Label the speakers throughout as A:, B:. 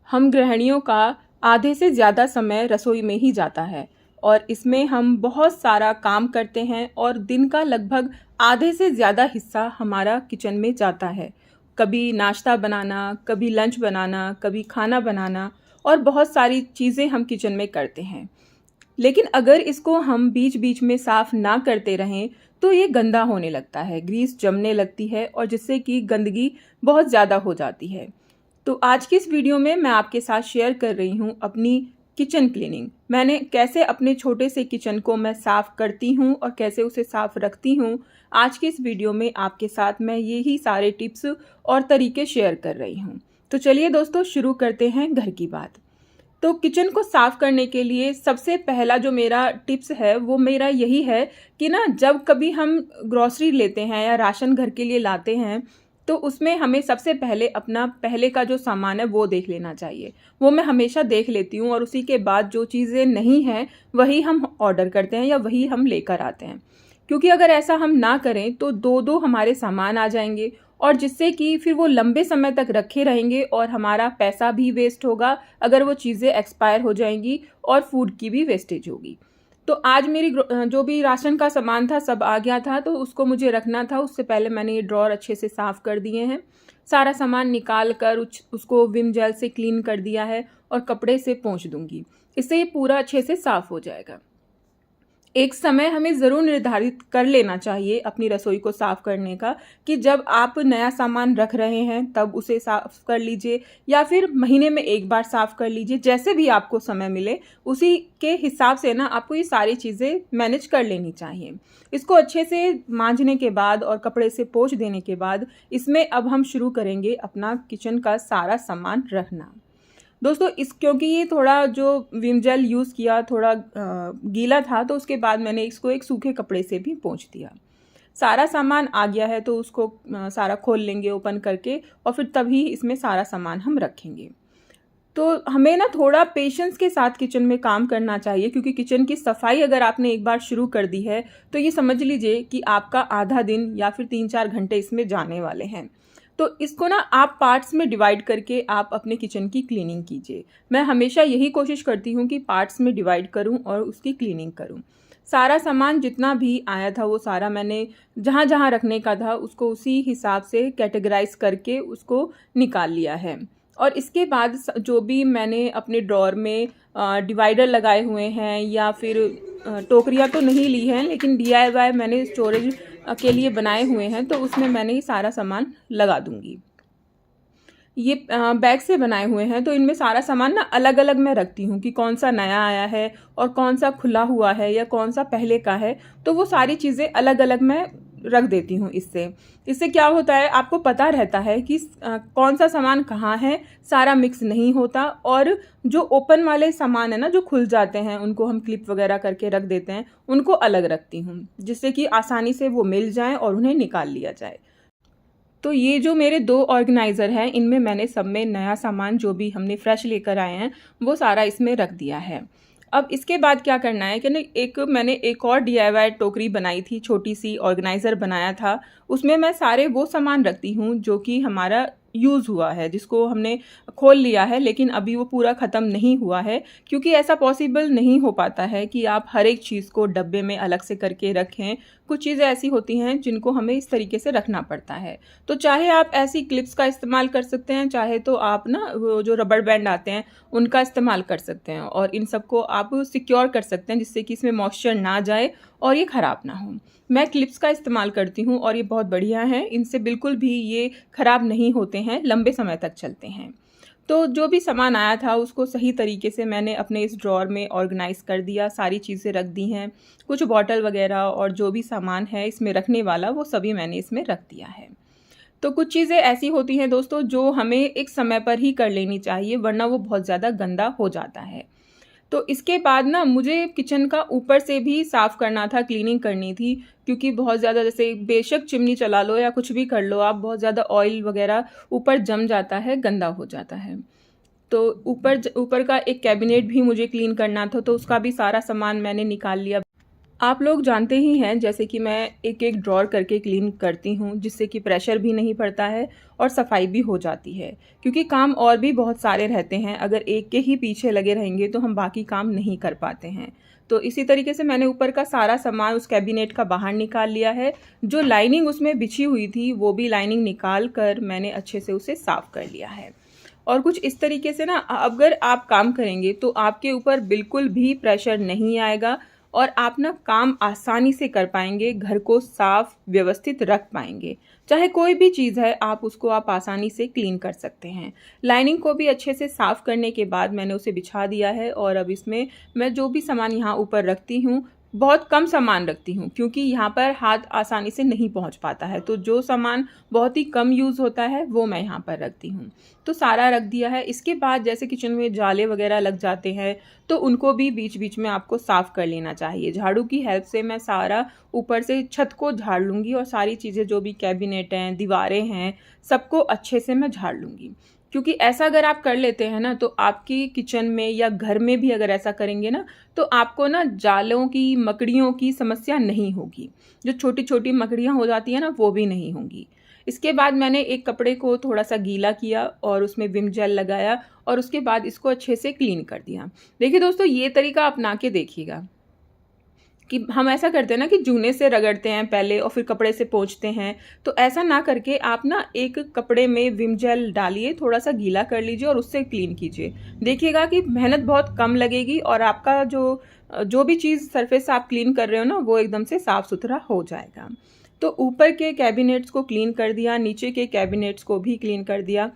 A: हम गृहिणियों का आधे से ज़्यादा समय रसोई में ही जाता है और इसमें हम बहुत सारा काम करते हैं और दिन का लगभग आधे से ज़्यादा हिस्सा हमारा किचन में जाता है। कभी नाश्ता बनाना, कभी लंच बनाना, कभी खाना बनाना और बहुत सारी चीज़ें हम किचन में करते हैं। लेकिन अगर इसको हम बीच बीच में साफ़ ना करते रहें तो ये गंदा होने लगता है, ग्रीस जमने लगती है और जिससे कि गंदगी बहुत ज़्यादा हो जाती है। तो आज की इस वीडियो में मैं आपके साथ शेयर कर रही हूँ अपनी किचन क्लीनिंग। मैंने कैसे अपने छोटे से किचन को मैं साफ़ करती हूँ और कैसे उसे साफ़ रखती हूँ। आज की इस वीडियो में आपके साथ मैं यही सारे टिप्स और तरीके शेयर कर रही हूँ। तो चलिए दोस्तों, शुरू करते हैं घर की बात। तो किचन को साफ़ करने के लिए सबसे पहला जो मेरा टिप्स है वो मेरा यही है कि ना, जब कभी हम ग्रॉसरी लेते हैं या राशन घर के लिए लाते हैं तो उसमें हमें सबसे पहले अपना पहले का जो सामान है वो देख लेना चाहिए। वो मैं हमेशा देख लेती हूँ और उसी के बाद जो चीज़ें नहीं हैं वही हम ऑर्डर करते हैं या वही हम लेकर आते हैं। क्योंकि अगर ऐसा हम ना करें तो दो दो हमारे सामान आ जाएंगे और जिससे कि फिर वो लंबे समय तक रखे रहेंगे और हमारा पैसा भी वेस्ट होगा अगर वो चीज़ें एक्सपायर हो जाएंगी और फूड की भी वेस्टेज होगी। तो आज मेरी जो भी राशन का सामान था सब आ गया था, तो उसको मुझे रखना था। उससे पहले मैंने ये ड्रॉर अच्छे से साफ़ कर दिए हैं। सारा सामान निकाल कर उसको विम जेल से क्लीन कर दिया है और कपड़े से पोंछ दूंगी। इससे ये पूरा अच्छे से साफ़ हो जाएगा। एक समय हमें ज़रूर निर्धारित कर लेना चाहिए अपनी रसोई को साफ़ करने का कि जब आप नया सामान रख रहे हैं तब उसे साफ़ कर लीजिए या फिर महीने में एक बार साफ़ कर लीजिए। जैसे भी आपको समय मिले उसी के हिसाब से ना आपको ये सारी चीज़ें मैनेज कर लेनी चाहिए। इसको अच्छे से मांजने के बाद और कपड़े से पोंछ देने के बाद इसमें अब हम शुरू करेंगे अपना किचन का सारा सामान रखना। दोस्तों, क्योंकि ये थोड़ा जो विम जेल यूज़ किया थोड़ा गीला था, तो उसके बाद मैंने इसको एक सूखे कपड़े से भी पोंछ दिया। सारा सामान आ गया है तो उसको सारा खोल लेंगे ओपन करके और फिर तभी इसमें सारा सामान हम रखेंगे। तो हमें ना थोड़ा पेशेंस के साथ किचन में काम करना चाहिए, क्योंकि किचन की सफाई अगर आपने एक बार शुरू कर दी है तो ये समझ लीजिए कि आपका आधा दिन या फिर 3-4 घंटे इसमें जाने वाले हैं। तो इसको ना आप पार्ट्स में डिवाइड करके आप अपने किचन की क्लीनिंग कीजिए। मैं हमेशा यही कोशिश करती हूँ कि पार्ट्स में डिवाइड करूँ और उसकी क्लीनिंग करूँ। सारा सामान जितना भी आया था वो सारा मैंने जहाँ जहाँ रखने का था उसको उसी हिसाब से कैटेगराइज करके उसको निकाल लिया है। और इसके बाद जो भी मैंने अपने ड्रॉर में डिवाइडर लगाए हुए हैं या फिर टोकरियाँ तो नहीं ली हैं, लेकिन DIY मैंने स्टोरेज के लिए बनाए हुए हैं, तो उसमें मैंने ये सारा सामान लगा दूंगी। ये बैग से बनाए हुए हैं तो इनमें सारा सामान ना अलग अलग मैं रखती हूँ कि कौन सा नया आया है और कौन सा खुला हुआ है या कौन सा पहले का है। तो वो सारी चीज़ें अलग अलग मैं रख देती हूँ। इससे क्या होता है, आपको पता रहता है कि कौन सा सामान कहाँ है, सारा मिक्स नहीं होता। और जो ओपन वाले सामान है ना, जो खुल जाते हैं, उनको हम क्लिप वगैरह करके रख देते हैं, उनको अलग रखती हूँ जिससे कि आसानी से वो मिल जाएं और उन्हें निकाल लिया जाए। तो ये जो मेरे 2 ऑर्गेनाइज़र हैं, इनमें मैंने सब में नया सामान जो भी हमने फ्रेश लेकर आए हैं वो सारा इसमें रख दिया है। अब इसके बाद क्या करना है कि मैंने एक और DIY टोकरी बनाई थी, छोटी सी ऑर्गेनाइज़र बनाया था। उसमें मैं सारे वो सामान रखती हूँ जो कि हमारा यूज़ हुआ है, जिसको हमने खोल लिया है लेकिन अभी वो पूरा ख़त्म नहीं हुआ है। क्योंकि ऐसा पॉसिबल नहीं हो पाता है कि आप हर एक चीज़ को डब्बे में अलग से करके रखें। कुछ चीज़ें ऐसी होती हैं जिनको हमें इस तरीके से रखना पड़ता है। तो चाहे आप ऐसी क्लिप्स का इस्तेमाल कर सकते हैं, चाहे तो आप ना वो जो रबड़ बैंड आते हैं उनका इस्तेमाल कर सकते हैं और इन सबको आप सिक्योर कर सकते हैं जिससे कि इसमें मॉइस्चर ना जाए और ये ख़राब ना हो। मैं क्लिप्स का इस्तेमाल करती हूँ और ये बहुत बढ़िया हैं। इनसे बिल्कुल भी ये ख़राब नहीं होते हैं, लंबे समय तक चलते हैं। तो जो भी सामान आया था उसको सही तरीके से मैंने अपने इस ड्रॉर में ऑर्गेनाइज़ कर दिया, सारी चीज़ें रख दी हैं। कुछ बॉटल वगैरह और जो भी सामान है इसमें रखने वाला वो सभी मैंने इसमें रख दिया है। तो कुछ चीज़ें ऐसी होती हैं दोस्तों जो हमें एक समय पर ही कर लेनी चाहिए, वरना वो बहुत ज़्यादा गंदा हो जाता है। तो इसके बाद ना मुझे किचन का ऊपर से भी साफ़ करना था, क्लीनिंग करनी थी। क्योंकि बहुत ज़्यादा, जैसे बेशक चिमनी चला लो या कुछ भी कर लो आप, बहुत ज़्यादा ऑयल वगैरह ऊपर जम जाता है, गंदा हो जाता है। तो ऊपर का एक कैबिनेट भी मुझे क्लीन करना था, तो उसका भी सारा सामान मैंने निकाल लिया। आप लोग जानते ही हैं जैसे कि मैं एक एक ड्रॉर करके क्लीन करती हूँ, जिससे कि प्रेशर भी नहीं पड़ता है और सफाई भी हो जाती है, क्योंकि काम और भी बहुत सारे रहते हैं। अगर एक के ही पीछे लगे रहेंगे तो हम बाकी काम नहीं कर पाते हैं। तो इसी तरीके से मैंने ऊपर का सारा सामान उस कैबिनेट का बाहर निकाल लिया है। जो लाइनिंग उसमें बिछी हुई थी वो भी लाइनिंग निकाल कर मैंने अच्छे से उसे साफ कर लिया है। और कुछ इस तरीके से ना, अगर आप काम करेंगे तो आपके ऊपर बिल्कुल भी प्रेशर नहीं आएगा और आप ना काम आसानी से कर पाएंगे, घर को साफ व्यवस्थित रख पाएंगे। चाहे कोई भी चीज़ है आप आसानी से क्लीन कर सकते हैं। लाइनिंग को भी अच्छे से साफ करने के बाद मैंने उसे बिछा दिया है और अब इसमें मैं जो भी सामान यहाँ ऊपर रखती हूँ, बहुत कम सामान रखती हूँ, क्योंकि यहाँ पर हाथ आसानी से नहीं पहुँच पाता है। तो जो सामान बहुत ही कम यूज़ होता है वो मैं यहाँ पर रखती हूँ। तो सारा रख दिया है। इसके बाद जैसे किचन में जाले वगैरह लग जाते हैं तो उनको भी बीच बीच में आपको साफ़ कर लेना चाहिए। झाड़ू की हेल्प से मैं सारा ऊपर से छत को झाड़ लूँगी और सारी चीज़ें जो भी कैबिनेट हैं, दीवारें हैं, सबको अच्छे से मैं झाड़ लूँगी। क्योंकि ऐसा अगर आप कर लेते हैं ना तो आपकी किचन में या घर में भी अगर ऐसा करेंगे ना तो आपको ना जालों की, मकड़ियों की समस्या नहीं होगी। जो छोटी छोटी मकड़ियाँ हो जाती हैं ना वो भी नहीं होंगी। इसके बाद मैंने एक कपड़े को थोड़ा सा गीला किया और उसमें विम जेल लगाया और उसके बाद इसको अच्छे से क्लीन कर दिया। देखिए दोस्तों, ये तरीका अपना के देखिएगा कि हम ऐसा करते हैं ना कि जूने से रगड़ते हैं पहले और फिर कपड़े से पोंछते हैं। तो ऐसा ना करके आप ना एक कपड़े में विम जेल डालिए, थोड़ा सा गीला कर लीजिए और उससे क्लीन कीजिए। देखिएगा कि मेहनत बहुत कम लगेगी और आपका जो भी चीज़ सरफेस आप क्लीन कर रहे हो ना वो एकदम से साफ़ सुथरा हो जाएगा। तो ऊपर के कैबिनेट्स को क्लीन कर दिया, नीचे के कैबिनेट्स को भी क्लीन कर दिया।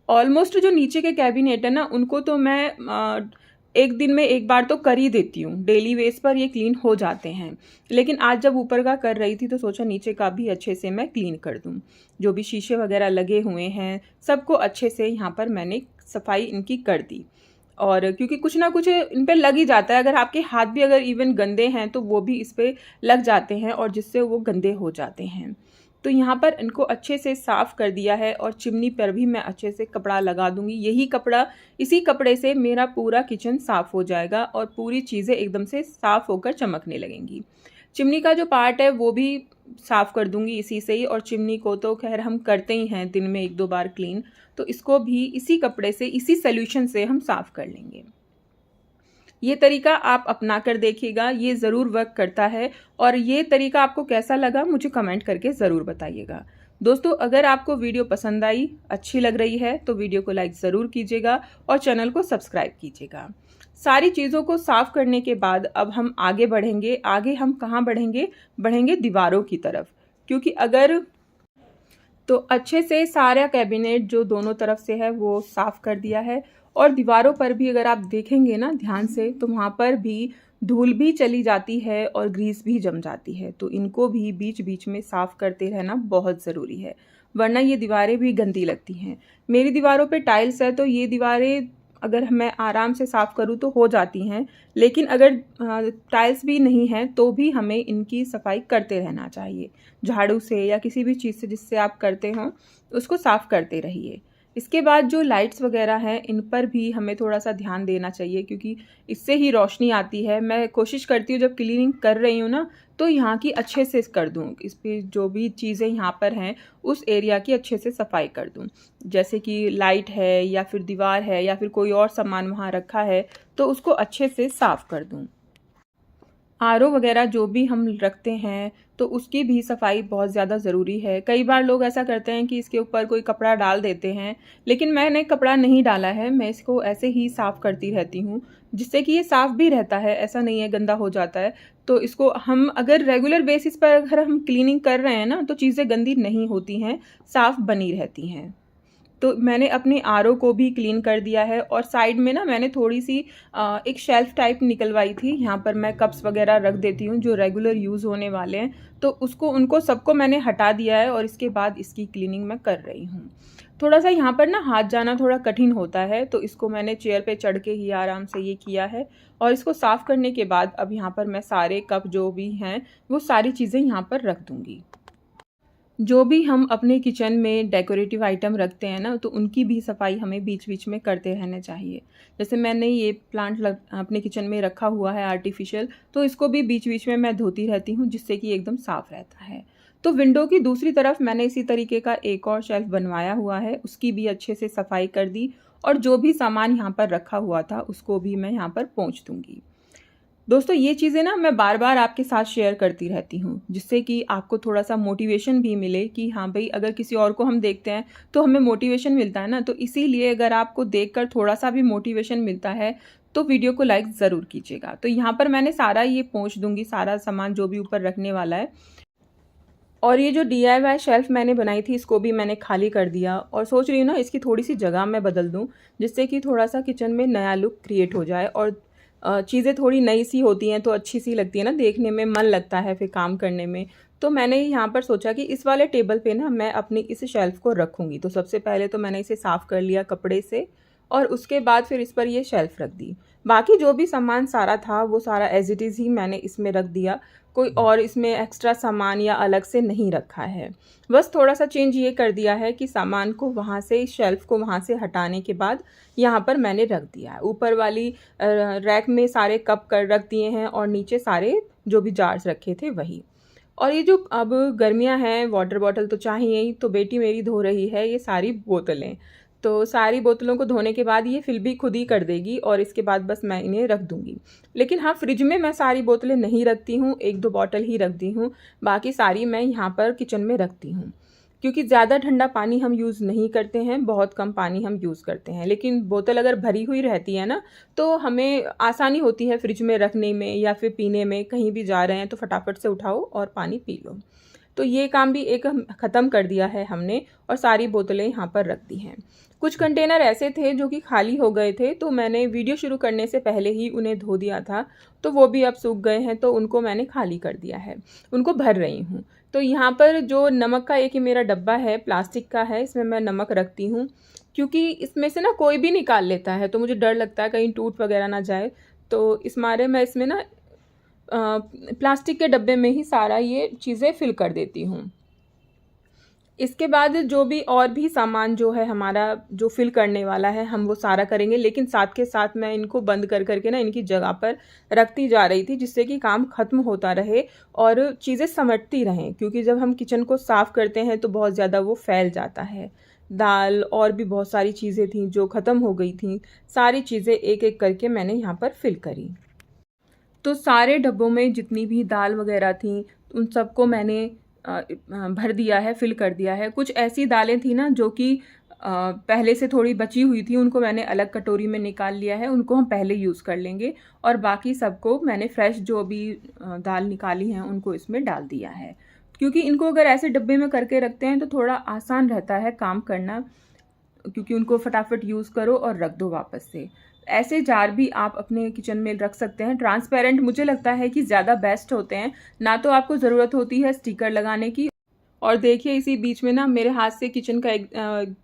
A: ऑलमोस्ट जो नीचे के कैबिनेट है ना उनको तो मैं एक दिन में एक बार तो कर ही देती हूँ, डेली बेस पर ये क्लीन हो जाते हैं। लेकिन आज जब ऊपर का कर रही थी तो सोचा नीचे का भी अच्छे से मैं क्लीन कर दूँ। जो भी शीशे वगैरह लगे हुए हैं सबको अच्छे से यहाँ पर मैंने सफाई इनकी कर दी। और क्योंकि कुछ ना कुछ इन पे लग ही जाता है, अगर आपके हाथ भी अगर इवन गंदे हैं तो वो भी इस पे लग जाते हैं और जिससे वो गंदे हो जाते हैं। तो यहाँ पर इनको अच्छे से साफ़ कर दिया है और चिमनी पर भी मैं अच्छे से कपड़ा लगा दूंगी। इसी कपड़े से मेरा पूरा किचन साफ़ हो जाएगा और पूरी चीज़ें एकदम से साफ़ होकर चमकने लगेंगी। चिमनी का जो पार्ट है वो भी साफ़ कर दूंगी इसी से ही, और चिमनी को तो खैर हम करते ही हैं दिन में 1-2 बार क्लीन, तो इसको भी इसी कपड़े से, इसी सोल्यूशन से हम साफ़ कर लेंगे। ये तरीका आप अपना कर देखिएगा, ये ज़रूर वर्क करता है। और ये तरीका आपको कैसा लगा मुझे कमेंट करके ज़रूर बताइएगा। दोस्तों, अगर आपको वीडियो पसंद आई, अच्छी लग रही है तो वीडियो को लाइक ज़रूर कीजिएगा और चैनल को सब्सक्राइब कीजिएगा। सारी चीज़ों को साफ़ करने के बाद अब हम आगे बढ़ेंगे। आगे हम कहाँ बढ़ेंगे? बढ़ेंगे दीवारों की तरफ। क्योंकि अगर तो अच्छे से सारा कैबिनेट जो दोनों तरफ से है वो साफ़ कर दिया है। और दीवारों पर भी अगर आप देखेंगे ना ध्यान से तो वहाँ पर भी धूल भी चली जाती है और ग्रीस भी जम जाती है। तो इनको भी बीच बीच में साफ़ करते रहना बहुत ज़रूरी है, वरना ये दीवारें भी गंदी लगती हैं। मेरी दीवारों पे टाइल्स है तो ये दीवारें अगर मैं आराम से साफ़ करूँ तो हो जाती हैं, लेकिन अगर टाइल्स भी नहीं है तो भी हमें इनकी सफाई करते रहना चाहिए। झाड़ू से या किसी भी चीज़ से जिससे आप करते हो उसको साफ़ करते रहिए। इसके बाद जो लाइट्स वगैरह हैं इन पर भी हमें थोड़ा सा ध्यान देना चाहिए, क्योंकि इससे ही रोशनी आती है। मैं कोशिश करती हूँ जब क्लीनिंग कर रही हूँ ना तो यहाँ की अच्छे से कर दूँ, इस पर जो भी चीज़ें यहाँ पर हैं उस एरिया की अच्छे से सफाई कर दूँ। जैसे कि लाइट है या फिर दीवार है या फिर कोई और सामान वहाँ रखा है तो उसको अच्छे से साफ़ कर दूँ। आरओ वगैरह जो भी हम रखते हैं तो उसकी भी सफाई बहुत ज़्यादा ज़रूरी है। कई बार लोग ऐसा करते हैं कि इसके ऊपर कोई कपड़ा डाल देते हैं, लेकिन मैंने कपड़ा नहीं डाला है, मैं इसको ऐसे ही साफ़ करती रहती हूँ, जिससे कि ये साफ़ भी रहता है, ऐसा नहीं है गंदा हो जाता है। तो इसको हम अगर रेगुलर बेसिस पर अगर हम क्लीनिंग कर रहे हैं ना तो चीज़ें गंदी नहीं होती हैं, साफ़ बनी रहती हैं। तो मैंने अपने आरओ को भी क्लीन कर दिया है और साइड में ना मैंने थोड़ी सी एक शेल्फ टाइप निकलवाई थी। यहाँ पर मैं कप्स वगैरह रख देती हूँ जो रेगुलर यूज़ होने वाले हैं, तो उनको सबको मैंने हटा दिया है और इसके बाद इसकी क्लीनिंग मैं कर रही हूँ। थोड़ा सा यहाँ पर ना हाथ जाना थोड़ा कठिन होता है, तो इसको मैंने चेयर पे चढ़ के ही आराम से ये किया है। और इसको साफ़ करने के बाद अब यहाँ पर मैं सारे कप जो भी हैं वो सारी चीज़ें यहाँ पर रख दूँगी। जो भी हम अपने किचन में डेकोरेटिव आइटम रखते हैं ना, तो उनकी भी सफाई हमें बीच बीच में करते रहना चाहिए। जैसे मैंने ये प्लांट अपने किचन में रखा हुआ है आर्टिफिशियल, तो इसको भी बीच बीच में मैं धोती रहती हूँ, जिससे कि एकदम साफ़ रहता है। तो विंडो की दूसरी तरफ मैंने इसी तरीके का एक और शेल्फ बनवाया हुआ है, उसकी भी अच्छे से सफाई कर दी और जो भी सामान यहाँ पर रखा हुआ था उसको भी मैं यहाँ पर पोंछ दूँगी। दोस्तों ये चीज़ें ना मैं बार बार आपके साथ शेयर करती रहती हूँ, जिससे कि आपको थोड़ा सा मोटिवेशन भी मिले कि हाँ भाई, अगर किसी और को हम देखते हैं तो हमें मोटिवेशन मिलता है ना। तो इसीलिए अगर आपको देखकर थोड़ा सा भी मोटिवेशन मिलता है तो वीडियो को लाइक ज़रूर कीजिएगा। तो यहाँ पर मैंने सारा ये पोंछ दूंगी, सारा सामान जो भी ऊपर रखने वाला है। और ये जो DIY शेल्फ़ मैंने बनाई थी इसको भी मैंने खाली कर दिया और सोच रही हूँ ना इसकी थोड़ी सी जगह मैं बदल दूँ, जिससे कि थोड़ा सा किचन में नया लुक क्रिएट हो जाए। और चीज़ें थोड़ी नई सी होती हैं तो अच्छी सी लगती है ना, देखने में मन लगता है फिर काम करने में। तो मैंने यहाँ पर सोचा कि इस वाले टेबल पे ना मैं अपनी इस शेल्फ़ को रखूँगी। तो सबसे पहले तो मैंने इसे साफ़ कर लिया कपड़े से और उसके बाद फिर इस पर ये शेल्फ़ रख दी। बाकी जो भी सामान सारा था वो सारा एज़ इट इज़ ही मैंने इसमें रख दिया, कोई और इसमें एक्स्ट्रा सामान या अलग से नहीं रखा है। बस थोड़ा-सा चेंज ये कर दिया है कि सामान को वहाँ से, शेल्फ़ को वहाँ से हटाने के बाद यहाँ पर मैंने रख दिया है। ऊपर वाली रैक में सारे कप कर रख दिए हैं और नीचे सारे जो भी जार्स रखे थे वही। और ये जो अब गर्मियाँ हैं, वाटर बॉटल तो चाहिए ही, तो बेटी मेरी धो रही है ये सारी बोतलें। तो सारी बोतलों को धोने के बाद ये फिल भी खुद ही कर देगी और इसके बाद बस मैं इन्हें रख दूँगी। लेकिन हाँ, फ्रिज में मैं सारी बोतलें नहीं रखती हूँ, 1-2 बॉटल ही रखती हूँ, बाकी सारी मैं यहाँ पर किचन में रखती हूँ। क्योंकि ज़्यादा ठंडा पानी हम यूज़ नहीं करते हैं, बहुत कम पानी हम यूज़ करते हैं। लेकिन बोतल अगर भरी हुई रहती है ना, तो हमें आसानी होती है फ्रिज में रखने में या फिर पीने में। कहीं भी जा रहे हैं तो फटाफट से उठाओ और पानी पी लो। तो ये काम भी एक ख़त्म कर दिया है हमने और सारी बोतलें यहाँ पर रख दी हैं। कुछ कंटेनर ऐसे थे जो कि खाली हो गए थे, तो मैंने वीडियो शुरू करने से पहले ही उन्हें धो दिया था, तो वो भी अब सूख गए हैं, तो उनको मैंने खाली कर दिया है, उनको भर रही हूँ। तो यहाँ पर जो नमक का एक ही मेरा डब्बा है, प्लास्टिक का है, इसमें मैं नमक रखती हूँ, क्योंकि इसमें से ना कोई भी निकाल लेता है, तो मुझे डर लगता है कहीं टूट वगैरह ना जाए। तो इस मारे मैं इसमें ना प्लास्टिक के डब्बे में ही सारा ये चीज़ें फिल कर देती हूँ। इसके बाद जो भी और भी सामान जो है हमारा, जो फिल करने वाला है, हम वो सारा करेंगे। लेकिन साथ के साथ मैं इनको बंद कर करके ना इनकी जगह पर रखती जा रही थी, जिससे कि काम ख़त्म होता रहे और चीज़ें समेटती रहें। क्योंकि जब हम किचन को साफ़ करते हैं तो बहुत ज़्यादा वो फैल जाता है। दाल और भी बहुत सारी चीज़ें थीं जो ख़त्म हो गई थीं, सारी चीज़ें एक एक करके मैंने यहाँ पर फिल करी। तो सारे डब्बों में जितनी भी दाल वगैरह थी उन सबको मैंने भर दिया है, फिल कर दिया है। कुछ ऐसी दालें थी ना जो कि पहले से थोड़ी बची हुई थी, उनको मैंने अलग कटोरी में निकाल लिया है, उनको हम पहले यूज़ कर लेंगे। और बाकी सबको मैंने फ्रेश जो भी दाल निकाली हैं उनको इसमें डाल दिया है। क्योंकि इनको अगर ऐसे डब्बे में करके रखते हैं तो थोड़ा आसान रहता है काम करना, क्योंकि उनको फटाफट यूज़ करो और रख दो वापस से। ऐसे जार भी आप अपने किचन में रख सकते हैं। ट्रांसपेरेंट मुझे लगता है कि ज़्यादा बेस्ट होते हैं, ना तो आपको ज़रूरत होती है स्टिकर लगाने की। और देखिए इसी बीच में ना मेरे हाथ से किचन का एक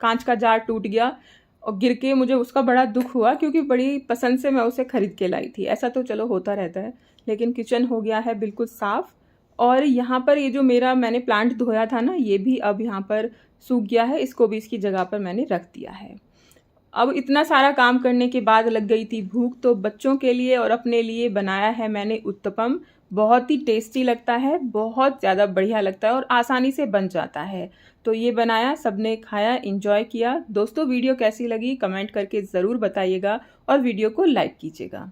A: कांच का जार टूट गया और गिर के मुझे उसका बड़ा दुख हुआ, क्योंकि बड़ी पसंद से मैं उसे ख़रीद के लाई थी। ऐसा तो चलो होता रहता है, लेकिन किचन हो गया है बिल्कुल साफ़। और यहाँ पर ये जो मेरा मैंने प्लांट धोया था ना, ये भी अब यहाँ पर सूख गया है, इसको भी इसकी जगह पर मैंने रख दिया है। अब इतना सारा काम करने के बाद लग गई थी भूख, तो बच्चों के लिए और अपने लिए बनाया है मैंने उत्तपम। बहुत ही टेस्टी लगता है, बहुत ज़्यादा बढ़िया लगता है और आसानी से बन जाता है। तो ये बनाया, सबने खाया, एंजॉय किया। दोस्तों वीडियो कैसी लगी कमेंट करके ज़रूर बताइएगा और वीडियो को लाइक कीजिएगा।